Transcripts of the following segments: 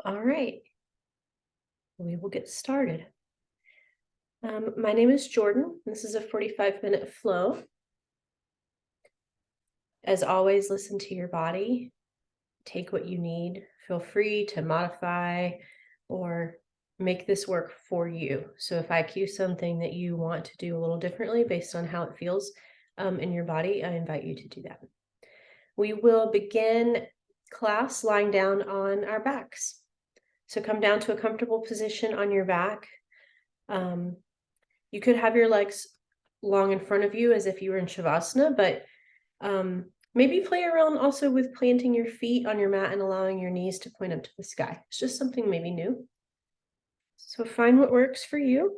All right, we will get started. My name is Jordan. This is a 45-minute flow. As always, listen to your body. Take what you need. Feel free to modify or make this work for you. So if I cue something that you want to do a little differently based on how it feels in your body, I invite you to do that. We will begin class lying down on our backs. So come down to a comfortable position on your back. You could have your legs long in front of you as if you were in Shavasana, but maybe play around also with planting your feet on your mat and allowing your knees to point up to the sky. It's just something maybe new. So find what works for you.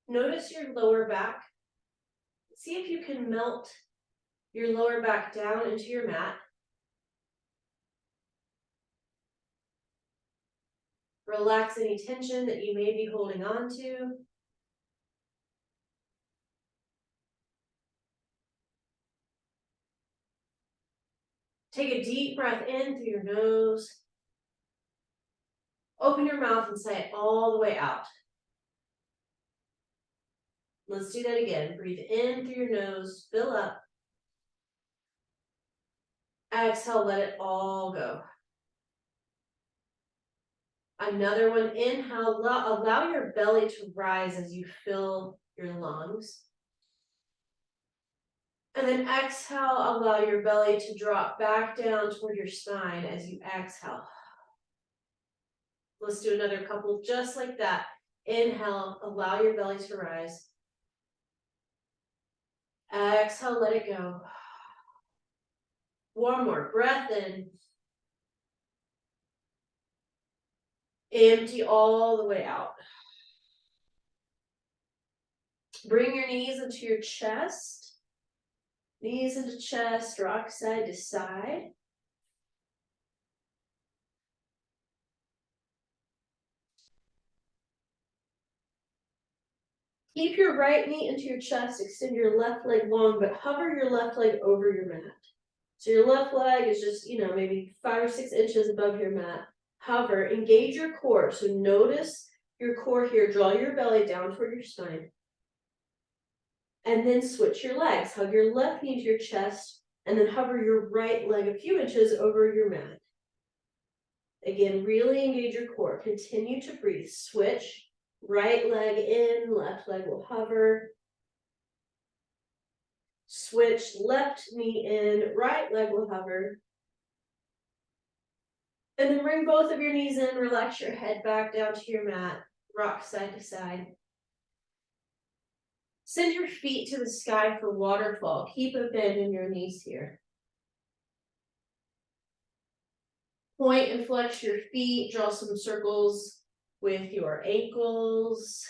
Notice your lower back. See if you can melt your lower back down into your mat. Relax any tension that you may be holding on to. Take a deep breath in through your nose. Open your mouth and say it all the way out. Let's do that again. Breathe in through your nose, fill up. Exhale, let it all go. Another one, inhale, allow your belly to rise as you fill your lungs. And then exhale, allow your belly to drop back down toward your spine as you exhale. Let's do another couple just like that. Inhale, allow your belly to rise. Exhale, let it go. One more breath in. Empty all the way out. Bring your knees into your chest. Knees into chest, rock side to side. Keep your right knee into your chest, extend your left leg long, but hover your left leg over your mat. So your left leg is just, maybe 5 or 6 inches above your mat. Hover, engage your core. So notice your core here. Draw your belly down toward your spine. And then switch your legs. Hug your left knee to your chest, and then hover your right leg a few inches over your mat. Again, really engage your core. Continue to breathe. Switch. Right leg in, left leg will hover. Switch, left knee in, right leg will hover. And then bring both of your knees in, relax your head back down to your mat, rock side to side. Send your feet to the sky for waterfall. Keep a bend in your knees here. Point and flex your feet, draw some circles with your ankles.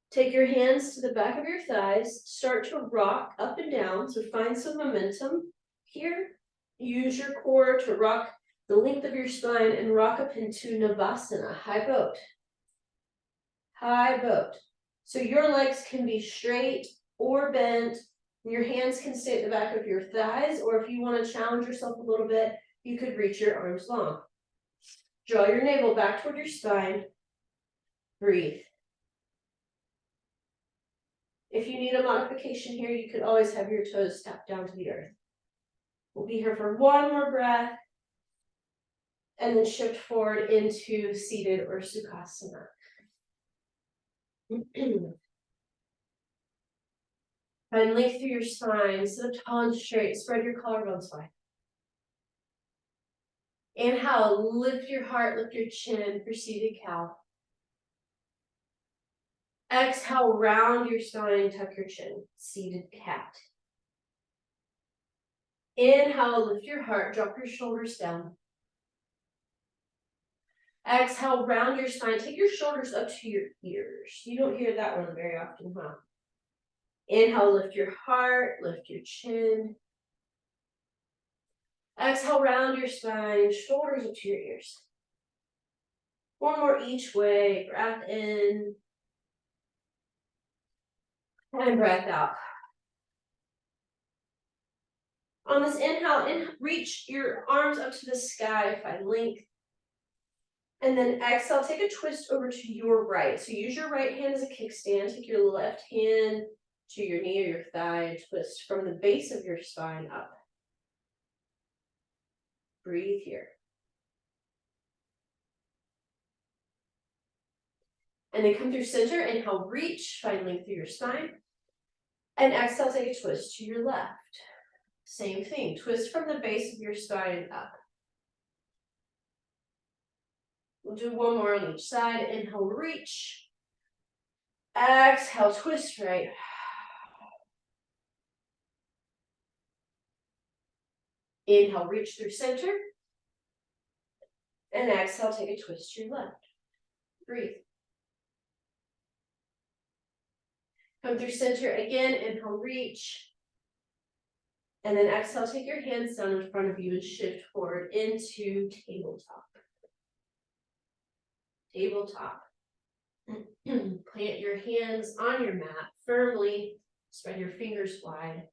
Take your hands to the back of your thighs, start to rock up and down, so find some momentum here. Use your core to rock the length of your spine and rock up into Navasana, high boat. High boat. So your legs can be straight or bent. Your hands can stay at the back of your thighs, or if you want to challenge yourself a little bit, you could reach your arms long. Draw your navel back toward your spine. Breathe. If you need a modification here, you could always have your toes tap down to the earth. We'll be here for one more breath, and then shift forward into seated or Sukhasana. Find length through your spine, sit up tall and straight, spread your collarbones wide. Inhale, lift your heart, lift your chin for seated cow. Exhale, round your spine, tuck your chin, seated cat. Inhale, lift your heart, drop your shoulders down. Exhale, round your spine. Take your shoulders up to your ears. You don't hear that one very often, huh? Inhale, lift your heart, lift your chin. Exhale, round your spine, shoulders up to your ears. One more each way. Breath in. And breath out. On this inhale, reach your arms up to the sky, find length. And then exhale, take a twist over to your right. So use your right hand as a kickstand. Take your left hand to your knee or your thigh and twist from the base of your spine up. Breathe here. And then come through center. Inhale, reach, find length through your spine. And exhale, take a twist to your left. Same thing, twist from the base of your spine up. We'll do one more on each side. Inhale, reach. Exhale, twist right. Inhale, reach through center. And exhale, take a twist to your left. Breathe. Come through center again. Inhale, reach. And then exhale, take your hands down in front of you and shift forward into tabletop. Tabletop. Plant your hands on your mat firmly. Spread your fingers wide.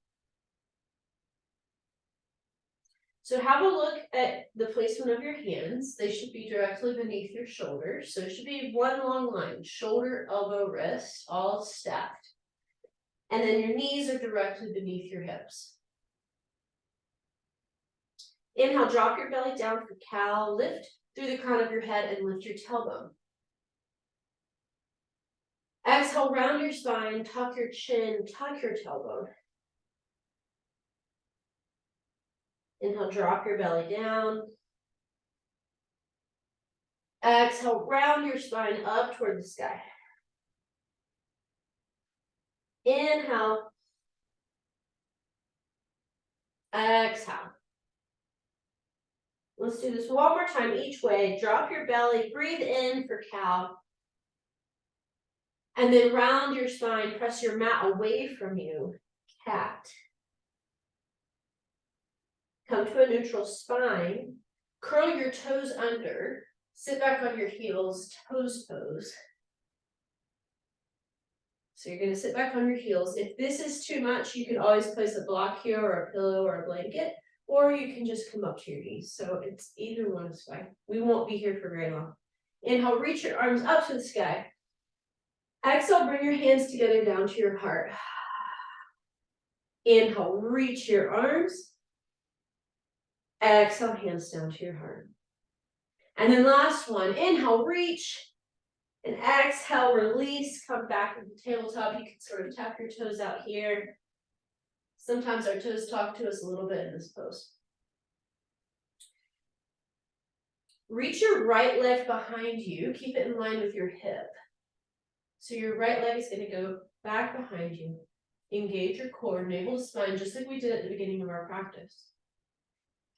So have a look at the placement of your hands. They should be directly beneath your shoulders. So it should be one long line, shoulder, elbow, wrist, all stacked. And then your knees are directly beneath your hips. Inhale, drop your belly down for cow. Lift through the crown of your head and lift your tailbone. Exhale, round your spine, tuck your chin, tuck your tailbone. Inhale, drop your belly down. Exhale, round your spine up toward the sky. Inhale. Exhale. Let's do this one more time each way. Drop your belly, breathe in for cow. And then round your spine, press your mat away from you, cat. Come to a neutral spine, curl your toes under, sit back on your heels, toes pose. So you're gonna sit back on your heels. If this is too much, you can always place a block here or a pillow or a blanket, or you can just come up to your knees. So it's either one is fine. We won't be here for very long. Inhale, reach your arms up to the sky. Exhale, bring your hands together down to your heart. Inhale, reach your arms. Exhale, hands down to your heart. And then last one, inhale, reach. And exhale, release, come back to the tabletop. You can sort of tap your toes out here. Sometimes our toes talk to us a little bit in this pose. Reach your right leg behind you. Keep it in line with your hip. So your right leg is going to go back behind you. Engage your core, navel to spine, just like we did at the beginning of our practice.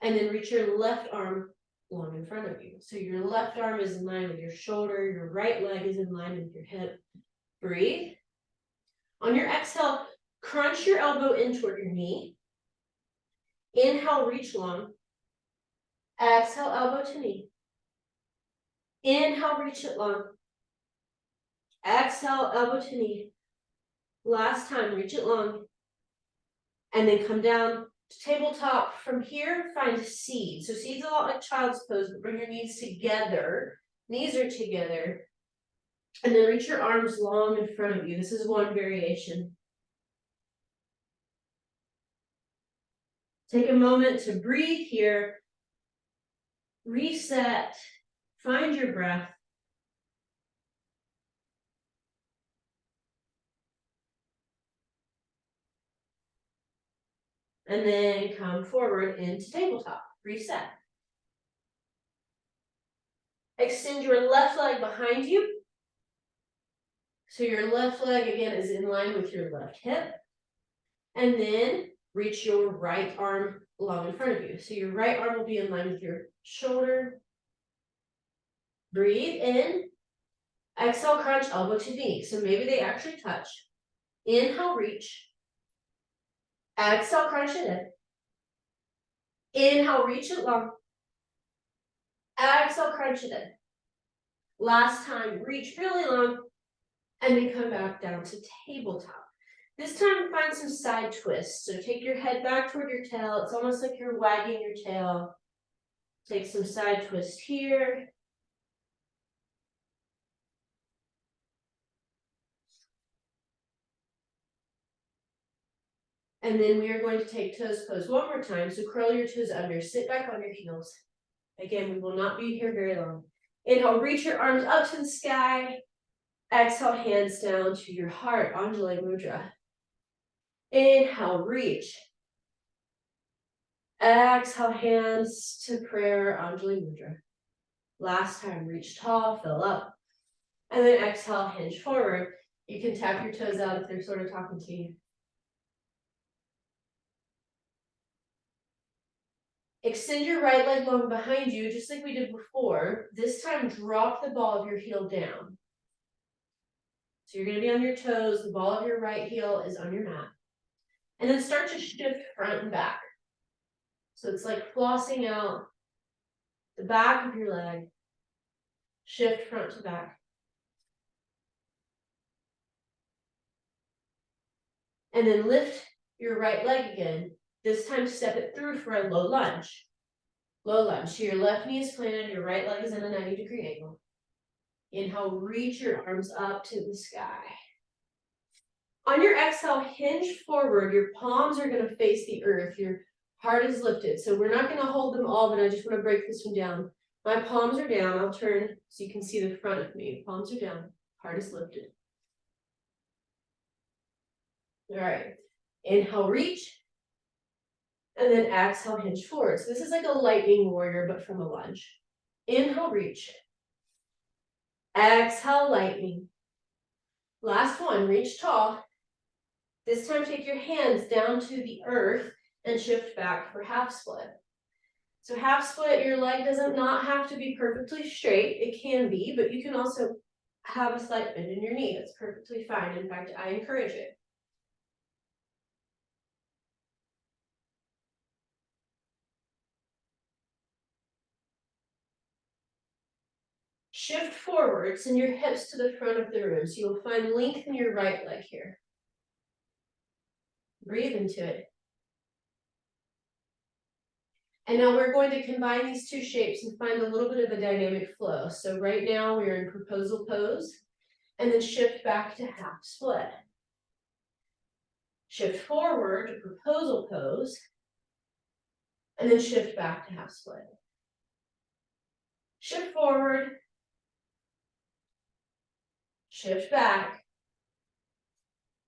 And then reach your left arm long in front of you. So your left arm is in line with your shoulder, your right leg is in line with your hip. Breathe. On your exhale, crunch your elbow in toward your knee. Inhale, reach long. Exhale, elbow to knee. Inhale, reach it long. Exhale, elbow to knee. Last time, reach it long. And then come down to tabletop. From here, find seed. So seed's a lot like child's pose, but bring your knees together. Knees are together. And then reach your arms long in front of you. This is one variation. Take a moment to breathe here. Reset. Find your breath. And then come forward into tabletop. Reset. Extend your left leg behind you. So your left leg, again, is in line with your left hip. And then reach your right arm long in front of you. So your right arm will be in line with your shoulder. Breathe in. Exhale, crunch, elbow to knee. So maybe they actually touch. Inhale, reach. Exhale, crunch it in. Inhale, reach it long. Exhale, crunch it in. Last time, reach really long. And then come back down to tabletop. This time, find some side twists. So take your head back toward your tail. It's almost like you're wagging your tail. Take some side twist here. And then we are going to take toes pose one more time. So curl your toes under, sit back on your heels. Again, we will not be here very long. Inhale, reach your arms up to the sky. Exhale, hands down to your heart, Anjali Mudra. Inhale, reach. Exhale, hands to prayer, Anjali Mudra. Last time, reach tall, fill up. And then exhale, hinge forward. You can tap your toes out if they're sort of talking to you. Extend your right leg long behind you, just like we did before. This time, drop the ball of your heel down. So you're going to be on your toes. The ball of your right heel is on your mat. And then start to shift front and back. So it's like flossing out the back of your leg. Shift front to back. And then lift your right leg again. This time, step it through for a low lunge. Low lunge. So your left knee is planted, your right leg is in a 90-degree angle. Inhale, reach your arms up to the sky. On your exhale, hinge forward. Your palms are going to face the earth. Your heart is lifted. So we're not going to hold them all, but I just want to break this one down. My palms are down. I'll turn so you can see the front of me. Palms are down. Heart is lifted. All right. Inhale, reach. And then exhale, hinge forward. So this is like a lightning warrior, but from a lunge. Inhale, reach. Exhale, lightning. Last one, reach tall. This time, take your hands down to the earth and shift back for half split. So half split, your leg doesn't not have to be perfectly straight. It can be, but you can also have a slight bend in your knee. It's perfectly fine. In fact, I encourage it. Shift forward, send your hips to the front of the room. So you'll find length in your right leg here. Breathe into it. And now we're going to combine these two shapes and find a little bit of a dynamic flow. So right now we're in proposal pose, and then shift back to half split. Shift forward to proposal pose, and then shift back to half split. Shift forward, shift back,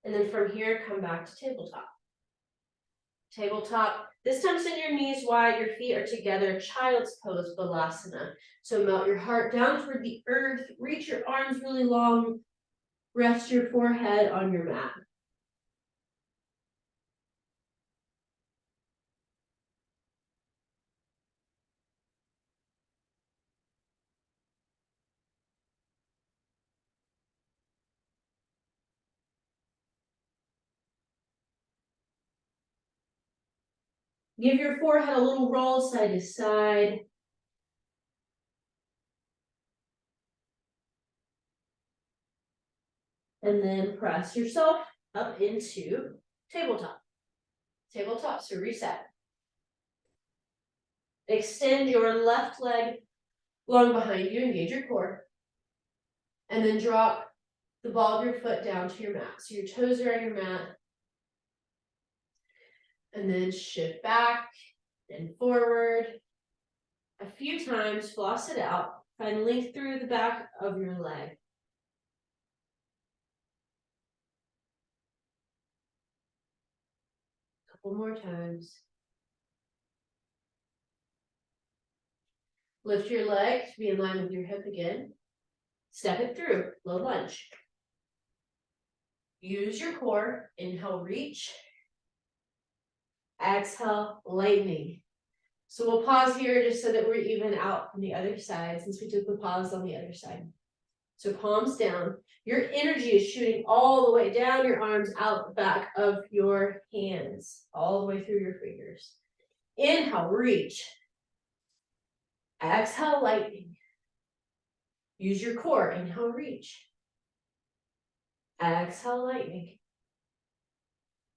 and then from here, come back to tabletop. Tabletop, this time send your knees wide, your feet are together, child's pose, Balasana. So melt your heart down toward the earth, reach your arms really long, rest your forehead on your mat. Give your forehead a little roll side to side. And then press yourself up into tabletop. Tabletop, so reset. Extend your left leg long behind you, engage your core. And then drop the ball of your foot down to your mat. So your toes are on your mat. And then shift back and forward. A few times, floss it out. Find length through the back of your leg. Couple more times. Lift your leg to be in line with your hip again. Step it through, low lunge. Use your core. Inhale, reach. Exhale, lightning. So we'll pause here just so that we're even out on the other side, since we took the pause on the other side. So palms down. Your energy is shooting all the way down your arms, out the back of your hands, all the way through your fingers. Inhale, reach. Exhale, lightning. Use your core. Inhale, reach. Exhale, lightning.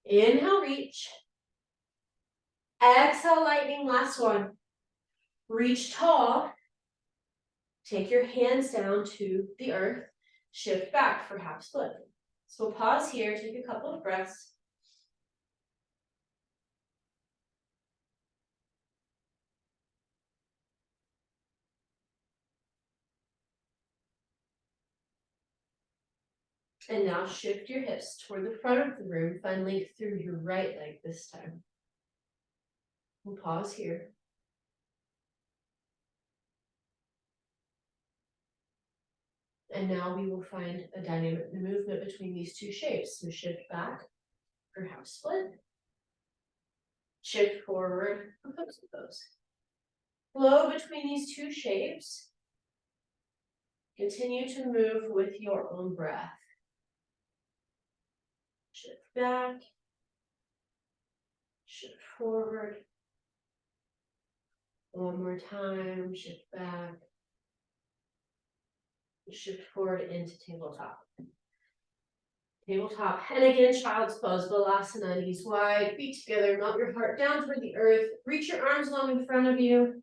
Inhale, reach. Exhale, lightning. Last one. Reach tall. Take your hands down to the earth. Shift back for half split. So we'll pause here, take a couple of breaths. And now shift your hips toward the front of the room. Find length through your right leg this time. We'll pause here. And now we will find a dynamic movement between these two shapes. So shift back for half split. Shift forward for opposite pose. Flow between these two shapes. Continue to move with your own breath. Shift back. Shift forward. One more time. Shift back. Shift forward into tabletop. Tabletop. And again, child's pose, Balasana, knees wide, feet together, melt your heart down toward the earth. Reach your arms long in front of you.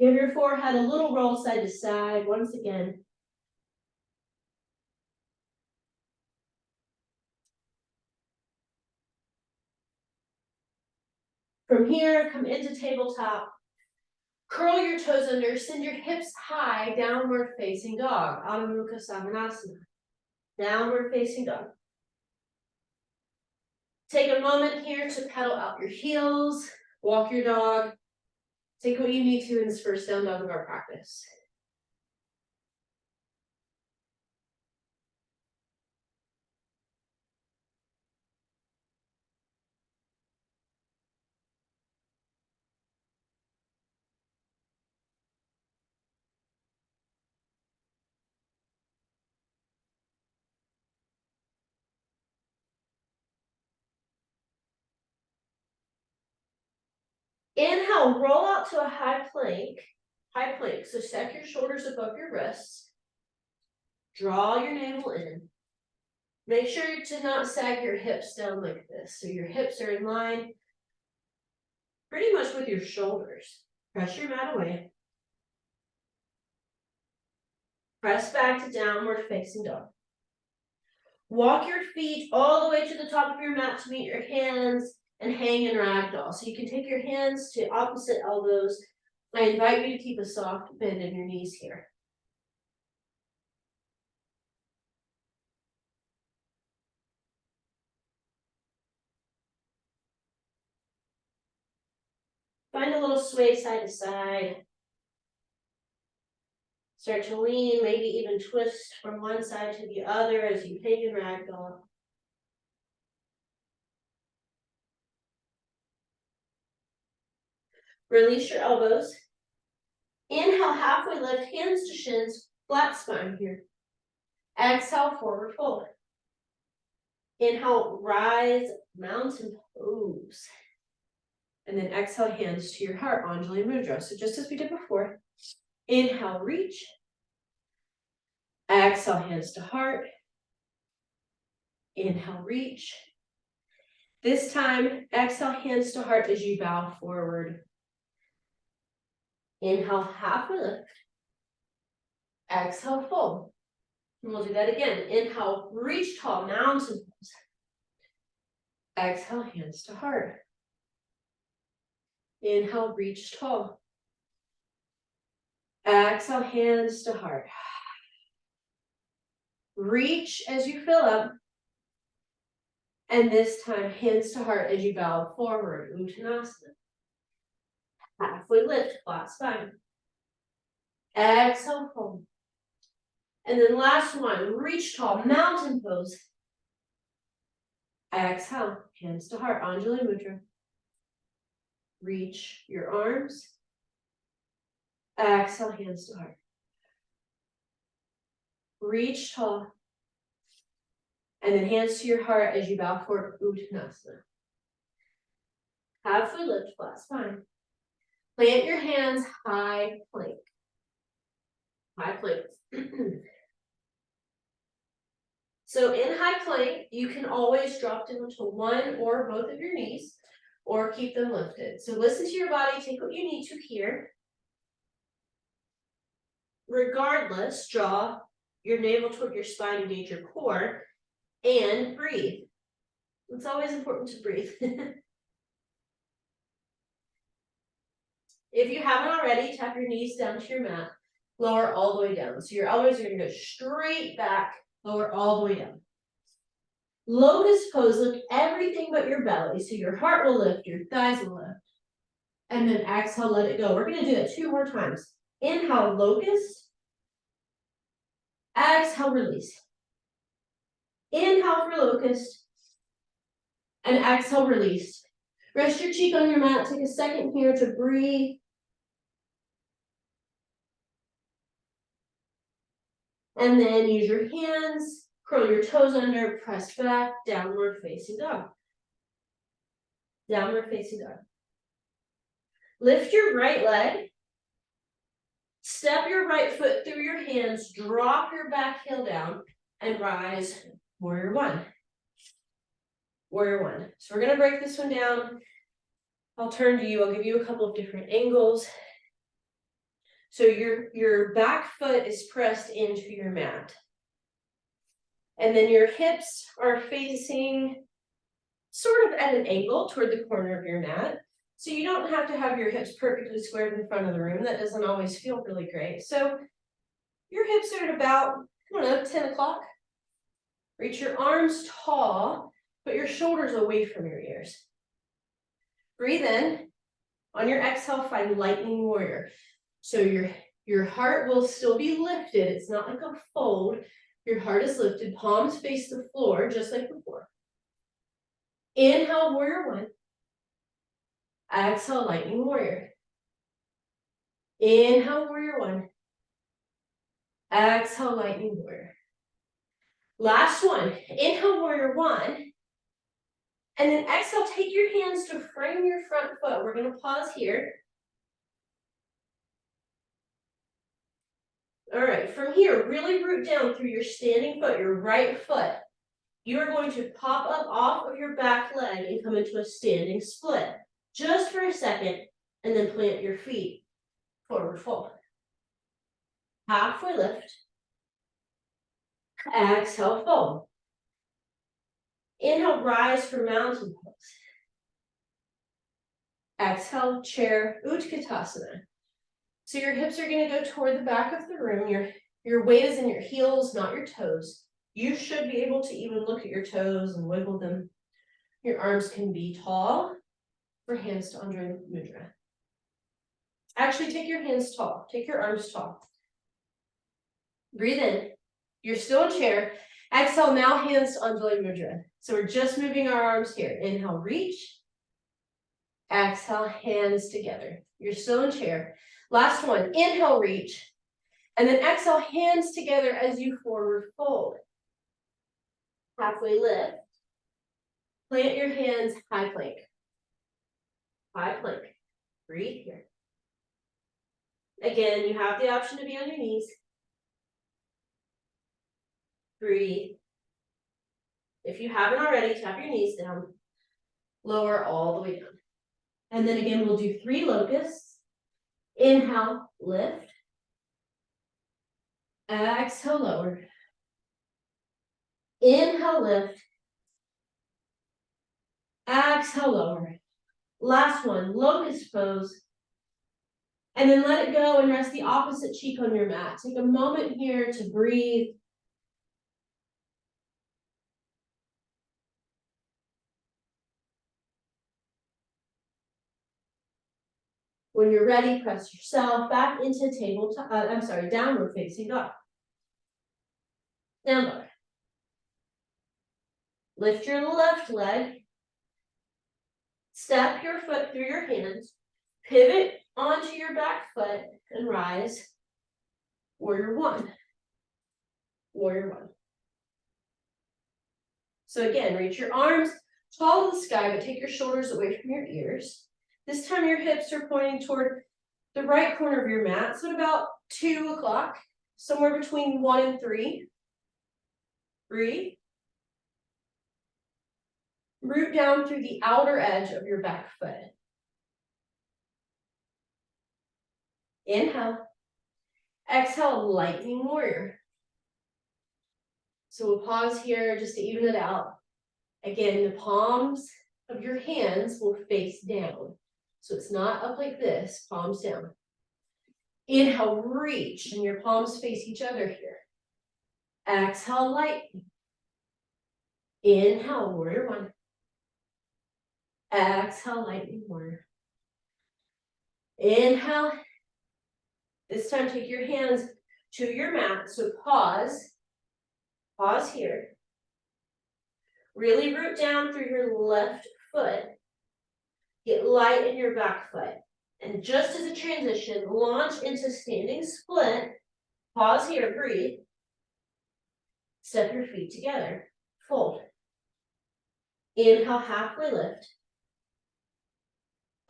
Give your forehead a little roll side to side once again. From here, come into tabletop. Curl your toes under, send your hips high, downward facing dog, Adho Mukha Svanasana. Downward facing dog. Take a moment here to pedal out your heels, walk your dog. Take what you need to in this first down dog of our practice. Inhale, roll out to a high plank. High plank, so stack your shoulders above your wrists. Draw your navel in. Make sure to not sag your hips down like this. So your hips are in line pretty much with your shoulders. Press your mat away. Press back to downward facing dog. Walk your feet all the way to the top of your mat to meet your hands and hang in ragdoll. So you can take your hands to opposite elbows. I invite you to keep a soft bend in your knees here. Find a little sway side to side. Start to lean, maybe even twist from one side to the other as you hang in ragdoll. Release your elbows. Inhale, halfway lift, hands to shins, flat spine here. Exhale, forward fold. Inhale, rise, mountain pose. And then exhale, hands to your heart, Anjali Mudra. So just as we did before, inhale, reach. Exhale, hands to heart. Inhale, reach. This time, exhale, hands to heart as you bow forward. Inhale, halfway lift. Exhale, fold. And we'll do that again. Inhale, reach tall, mountain pose. Exhale, hands to heart. Inhale, reach tall. Exhale, hands to heart. Reach as you fill up. And this time, hands to heart as you bow forward, Uttanasana. Halfway lift, flat spine. Exhale, fold. And then last one, reach tall, mountain pose. Exhale, hands to heart, Anjali Mudra. Reach your arms. Exhale, hands to heart. Reach tall. And then hands to your heart as you bow for Uttanasana. Halfway lift, flat spine. Plant your hands, high plank. High plank. So in high plank, you can always drop down to one or both of your knees, or keep them lifted. So listen to your body, take what you need to here. Regardless, draw your navel toward your spine, engage your core, and breathe. It's always important to breathe. If you haven't already, tap your knees down to your mat, lower all the way down. So your elbows are going to go straight back, lower all the way down. Locust pose, lift everything but your belly. So your heart will lift, your thighs will lift. And then exhale, let it go. We're going to do that 2 more times. Inhale, locust. Exhale, release. Inhale for locust. And exhale, release. Rest your cheek on your mat. Take a second here to breathe. And then use your hands, curl your toes under, press back, downward facing dog. Downward facing dog. Lift your right leg. Step your right foot through your hands, drop your back heel down, and rise, warrior one. Warrior one. So we're going to break this one down. I'll turn to you. I'll give you a couple of different angles. So your back foot is pressed into your mat. And then your hips are facing sort of at an angle toward the corner of your mat. So you don't have to have your hips perfectly squared in front of the room. That doesn't always feel really great. So your hips are at about, 10 o'clock. Reach your arms tall, put your shoulders away from your ears. Breathe in. On your exhale, find lightning warrior. So your heart will still be lifted. It's not like a fold. Your heart is lifted. Palms face the floor, just like before. Inhale, warrior one. Exhale, lightning warrior. Inhale, warrior one. Exhale, lightning warrior. Last one. Inhale, warrior one. And then exhale, take your hands to frame your front foot. We're going to pause here. All right, from here, really root down through your standing foot, your right foot. You are going to pop up off of your back leg and come into a standing split. Just for a second, and then plant your feet. Forward fold. Halfway lift. Exhale, fold. Inhale, rise for mountain pose. Exhale, chair, Utkatasana. So your hips are going to go toward the back of the room. Your weight is in your heels, not your toes. You should be able to even look at your toes and wiggle them. Your arms can be tall for hands to Anjali Mudra. Actually, take your hands tall. Take your arms tall. Breathe in. You're still in chair. Exhale, now hands to Anjali Mudra. So we're just moving our arms here. Inhale, reach. Exhale, hands together. You're still in chair. Last one. Inhale, reach. And then exhale, hands together as you forward fold. Halfway lift. Plant your hands, high plank. High plank. Breathe here. Again, you have the option to be on your knees. Breathe. If you haven't already, tap your knees down. Lower all the way down. And then again, we'll do 3 locusts. Inhale, lift. Exhale, lower. Inhale, lift. Exhale, lower. Last one, locust pose. And then let it go and rest the opposite cheek on your mat. Take a moment here to breathe. When you're ready, press yourself back into downward facing dog. Down dog. Lift your left leg. Step your foot through your hands. Pivot onto your back foot and rise. Warrior one. Warrior one. So again, reach your arms tall to the sky, but take your shoulders away from your ears. This time your hips are pointing toward the right corner of your mat, so at about 2 o'clock, somewhere between 1 and 3. Breathe. Root down through the outer edge of your back foot. Inhale. Exhale, lightning warrior. So we'll pause here just to even it out. Again, the palms of your hands will face down. So it's not up like this, palms down. Inhale, reach, and your palms face each other here. Exhale, lightning. Inhale, warrior one. Exhale, lightning warrior. Inhale. This time take your hands to your mat. So pause. Pause here. Really root down through your left foot. Get light in your back foot. And just as a transition, launch into standing split. Pause here, breathe. Step your feet together. Fold. Inhale, halfway lift.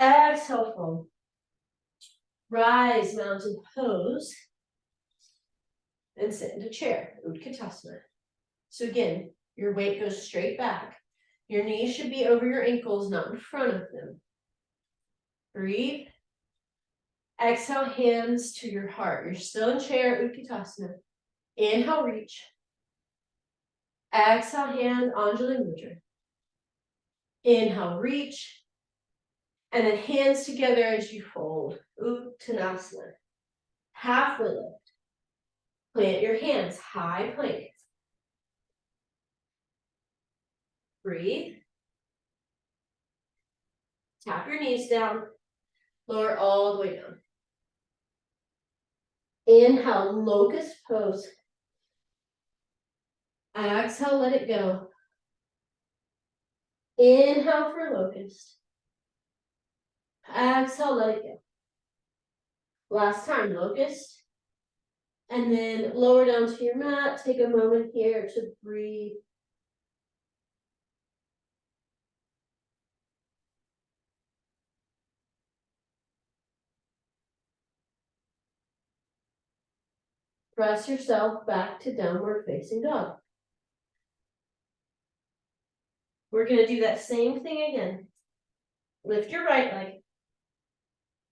Exhale, fold. Rise, mountain pose. And sit into chair, Utkatasana. So again, your weight goes straight back. Your knees should be over your ankles, not in front of them. Breathe. Exhale, hands to your heart. You're still in chair, Utkatasana. Inhale, reach. Exhale, hand, Anjali Mudra. Inhale, reach. And then hands together as you fold, Uttanasana. Halfway lift. Plant your hands, high plank. Breathe. Tap your knees down. Lower all the way down. Inhale, locust pose. Exhale, let it go. Inhale for locust. Exhale, let it go. Last time, locust. And then lower down to your mat. Take a moment here to breathe. Press yourself back to downward facing dog. We're going to do that same thing again. Lift your right leg.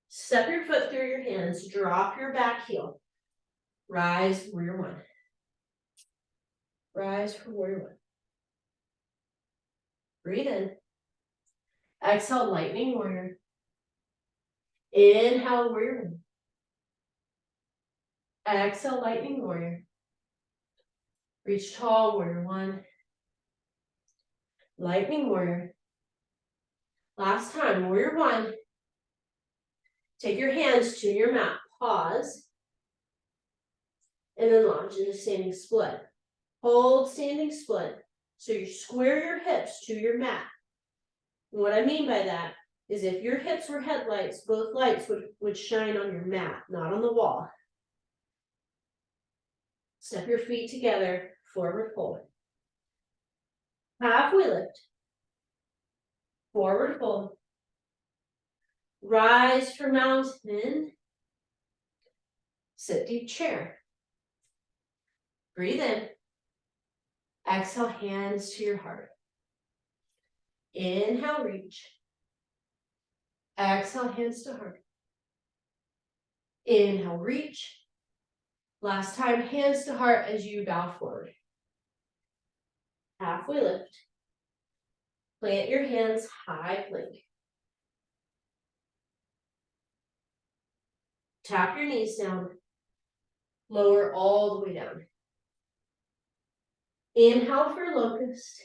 Step your foot through your hands. Drop your back heel. Rise, warrior one. Rise for warrior one. Breathe in. Exhale, lightning warrior. Inhale, warrior one. Exhale, lightning warrior. Reach tall, warrior one. Lightning warrior. Last time, warrior one. Take your hands to your mat. Pause. And then launch into standing split. Hold standing split. So you square your hips to your mat. And what I mean by that is if your hips were headlights, both lights would shine on your mat, not on the wall. Step your feet together, forward fold. Halfway lift. Forward fold. Rise for mountain. Sit deep chair. Breathe in. Exhale, hands to your heart. Inhale, reach. Exhale, hands to heart. Inhale, reach. Last time, hands to heart as you bow forward. Halfway lift. Plant your hands, high plank. Tap your knees down. Lower all the way down. Inhale for locust.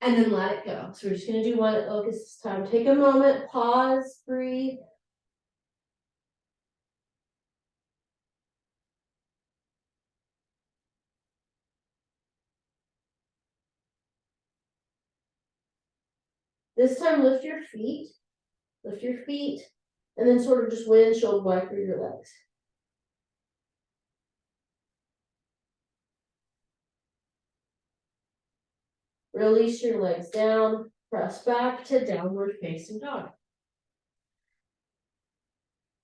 And then let it go. So we're just going to do one at locust this time. Take a moment, pause, breathe. This time lift your feet, and then sort of just windshield wiper your legs. Release your legs down, press back to downward facing dog.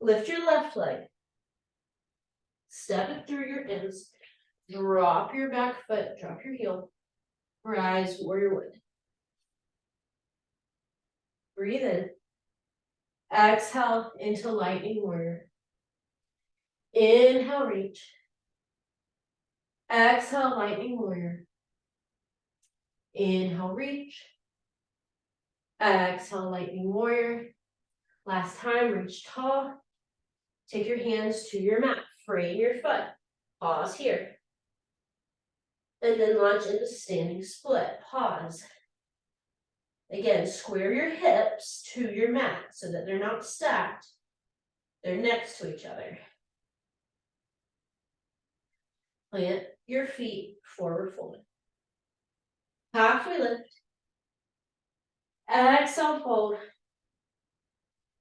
Lift your left leg. Step it through your ends. Drop your back foot, drop your heel. Rise, warrior one. Breathe in. Exhale into lightning warrior. Inhale, reach. Exhale, lightning warrior. Inhale, reach. Exhale, lightning warrior. Last time, reach tall. Take your hands to your mat. Frame your foot. Pause here. And then launch into standing split. Pause. Again, square your hips to your mat so that they're not stacked. They're next to each other. Plant your feet forward fold. Halfway lift. Exhale, fold.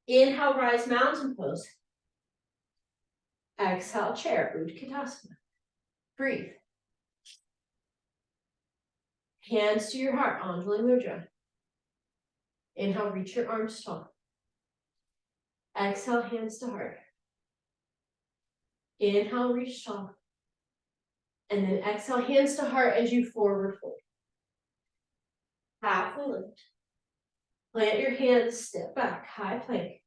Inhale, rise, mountain pose. Exhale, chair, Utkatasana. Breathe. Hands to your heart, Anjali Mudra. Inhale, reach your arms tall. Exhale, hands to heart. Inhale, reach tall. And then exhale, hands to heart as you forward fold. Halfway lift. Plant your hands, step back, high plank.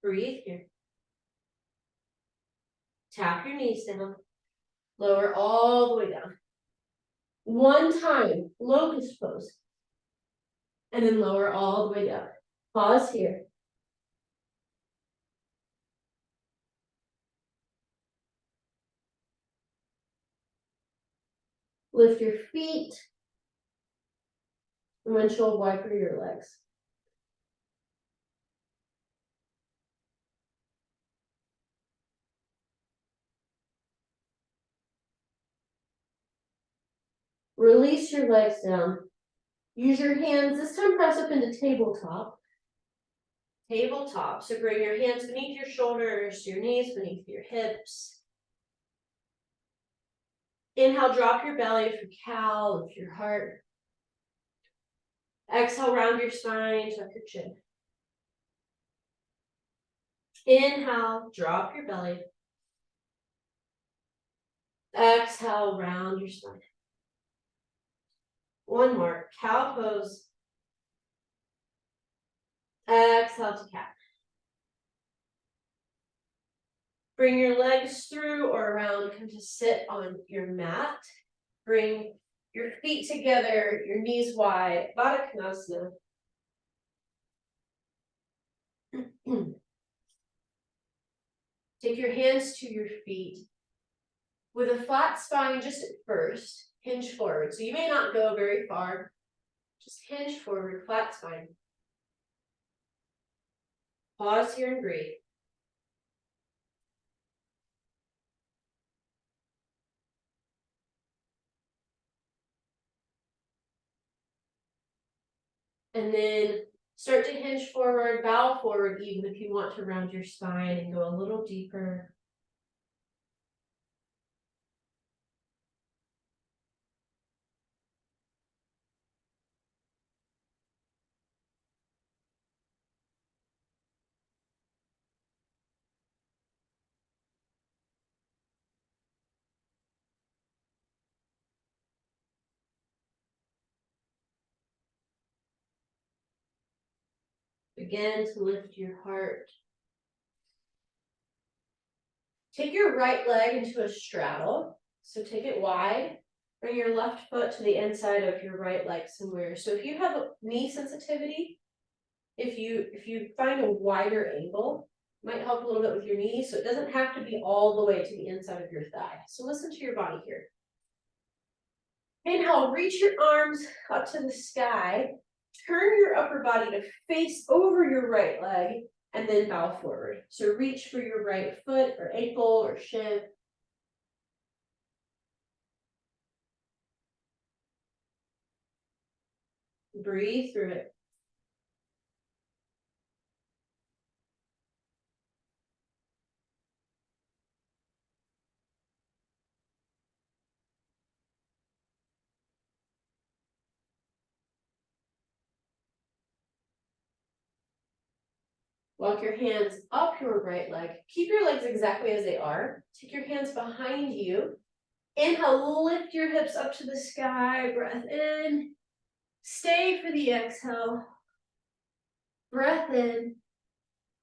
Breathe here. Tap your knees down. Lower all the way down. One time, locust pose. And then lower all the way down. Pause here. Lift your feet. And windshield wiper your legs. Release your legs down. Use your hands. This time press up into tabletop. Tabletop. So bring your hands beneath your shoulders, your knees beneath your hips. Inhale, drop your belly for cow, lift your heart. Exhale, round your spine, tuck your chin. Inhale, drop your belly. Exhale, round your spine. One more, cow pose. Exhale to cat. Bring your legs through or around, come to sit on your mat. Bring your feet together, your knees wide, Baddha Konasana. Take your hands to your feet. With a flat spine just at first, hinge forward. So you may not go very far. Just hinge forward, flat spine. Pause here and breathe. And then start to hinge forward, bow forward even if you want to round your spine and go a little deeper. Begin to lift your heart. Take your right leg into a straddle. So take it wide. Bring your left foot to the inside of your right leg somewhere. So if you have a knee sensitivity, if you find a wider angle, it might help a little bit with your knee. So it doesn't have to be all the way to the inside of your thigh. So listen to your body here. Inhale, reach your arms up to the sky. Turn your upper body to face over your right leg and then bow forward. So reach for your right foot or ankle or shin. Breathe through it. Walk your hands up your right leg. Keep your legs exactly as they are. Take your hands behind you. Inhale, lift your hips up to the sky. Breath in. Stay for the exhale. Breath in.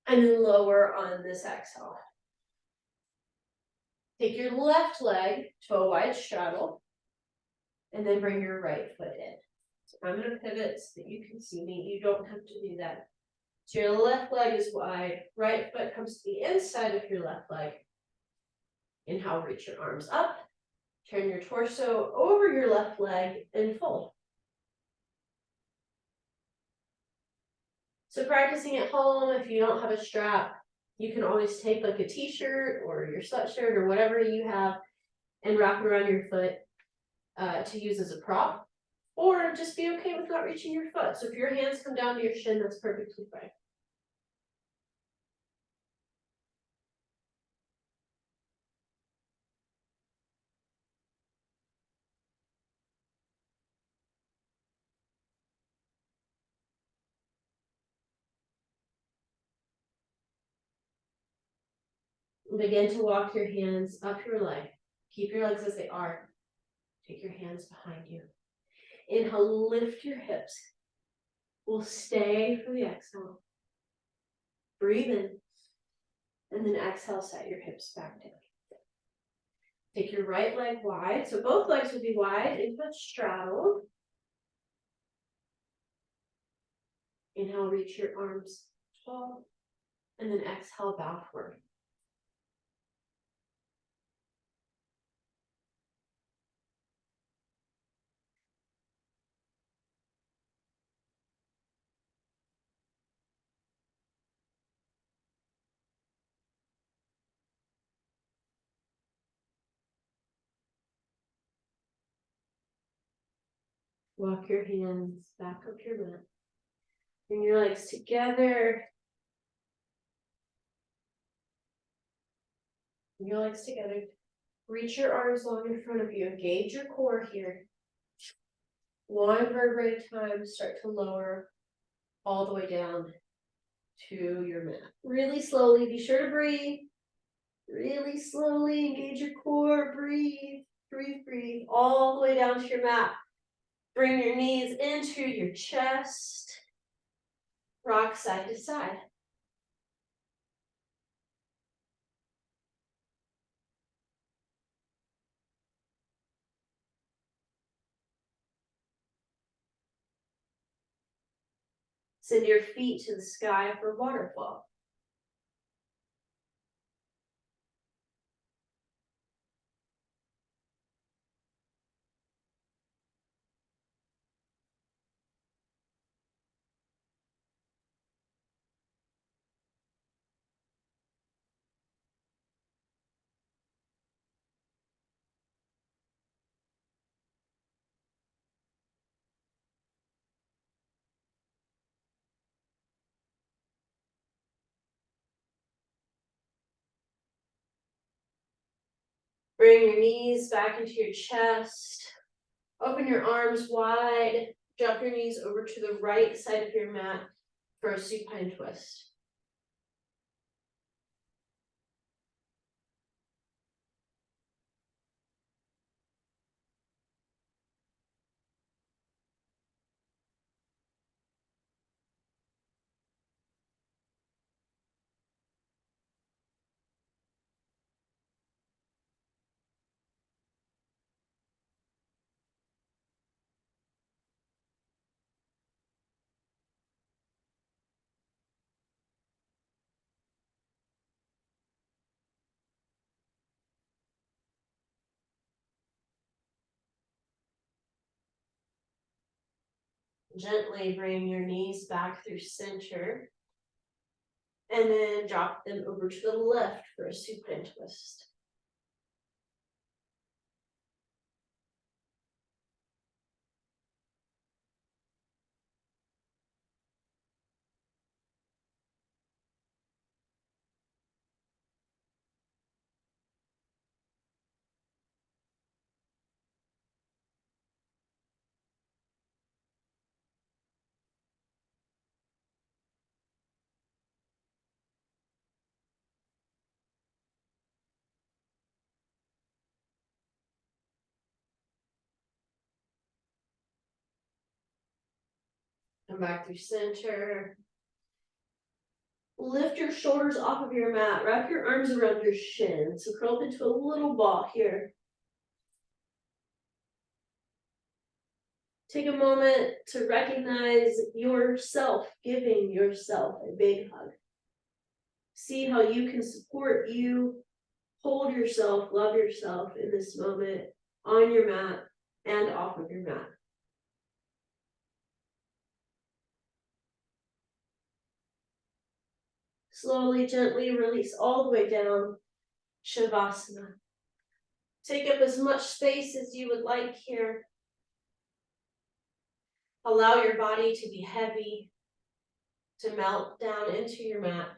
And then lower on this exhale. Take your left leg to a wide straddle. And then bring your right foot in. So I'm going to pivot so that you can see me. You don't have to do that. So your left leg is wide, right foot comes to the inside of your left leg. Inhale, reach your arms up, turn your torso over your left leg and fold. So practicing at home, if you don't have a strap, you can always take like a t-shirt or your sweatshirt or whatever you have and wrap it around your foot to use as a prop. Or just be okay with not reaching your foot. So if your hands come down to your shin, that's perfectly fine. Begin to walk your hands up your leg. Keep your legs as they are. Take your hands behind you. Inhale, lift your hips. We'll stay for the exhale. Breathe in. And then exhale, set your hips back down. Take your right leg wide. So both legs will be wide into a straddle. Inhale, reach your arms tall. And then exhale, bow forward. Walk your hands back up your mat. Bring your legs together. Bring your legs together. Reach your arms long in front of you. Engage your core here. One vertebrae at a time. Start to lower all the way down to your mat. Really slowly. Be sure to breathe. Really slowly engage your core. Breathe. Breathe, breathe. All the way down to your mat. Bring your knees into your chest. Rock side to side. Send your feet to the sky for waterfall. Bring your knees back into your chest. Open your arms wide. Drop your knees over to the right side of your mat for a supine twist. Gently bring your knees back through center. And then drop them over to the left for a supine twist. Come back through center. Lift your shoulders off of your mat. Wrap your arms around your shins. So curl up into a little ball here. Take a moment to recognize yourself, giving yourself a big hug. See how you can support you, hold yourself, love yourself in this moment on your mat and off of your mat. Slowly, gently release all the way down, Shavasana. Take up as much space as you would like here. Allow your body to be heavy, to melt down into your mat.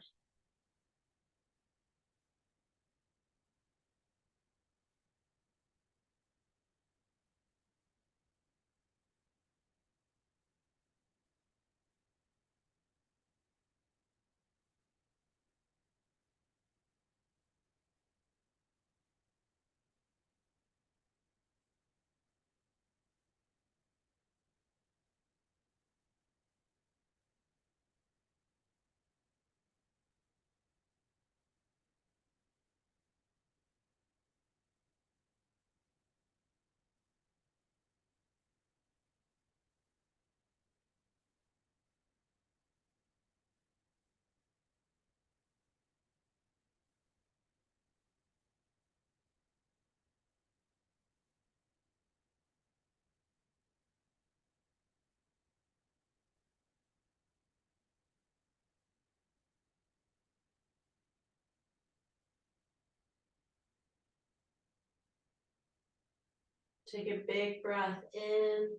Take a big breath in.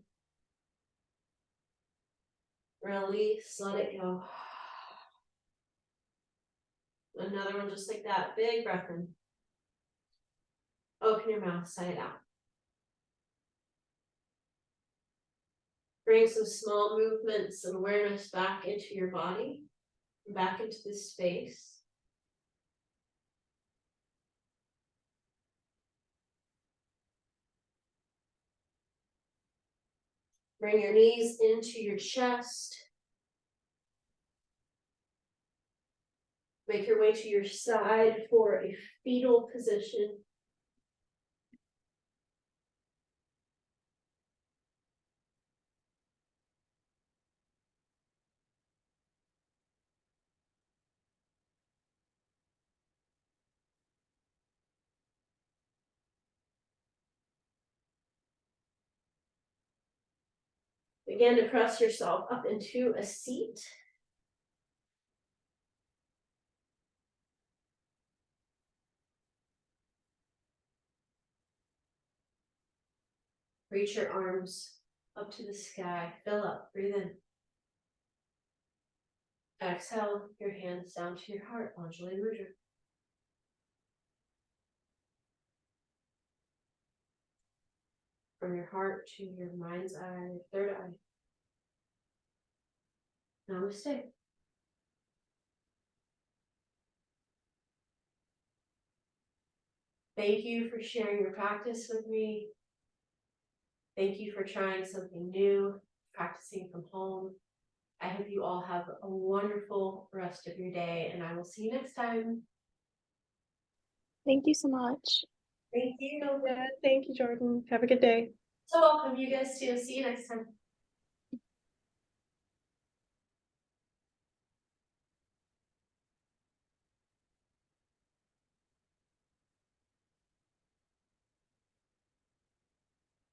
Release, let it go. Another one just like that. Big breath in. Open your mouth, sigh it out. Bring some small movements and awareness back into your body, back into this space. Bring your knees into your chest. Make your way to your side for a fetal position. Begin to press yourself up into a seat. Reach your arms up to the sky. Fill up, breathe in. Exhale, your hands down to your heart, Anjali Mudra. From your heart to your mind's eye, third eye. Namaste. Thank you for sharing your practice with me. Thank you for trying something new, practicing from home. I hope you all have a wonderful rest of your day, and I will see you next time. Thank you so much. Thank you. Yeah, thank you, Jordan. Have a good day. So welcome, you guys too. See you next time.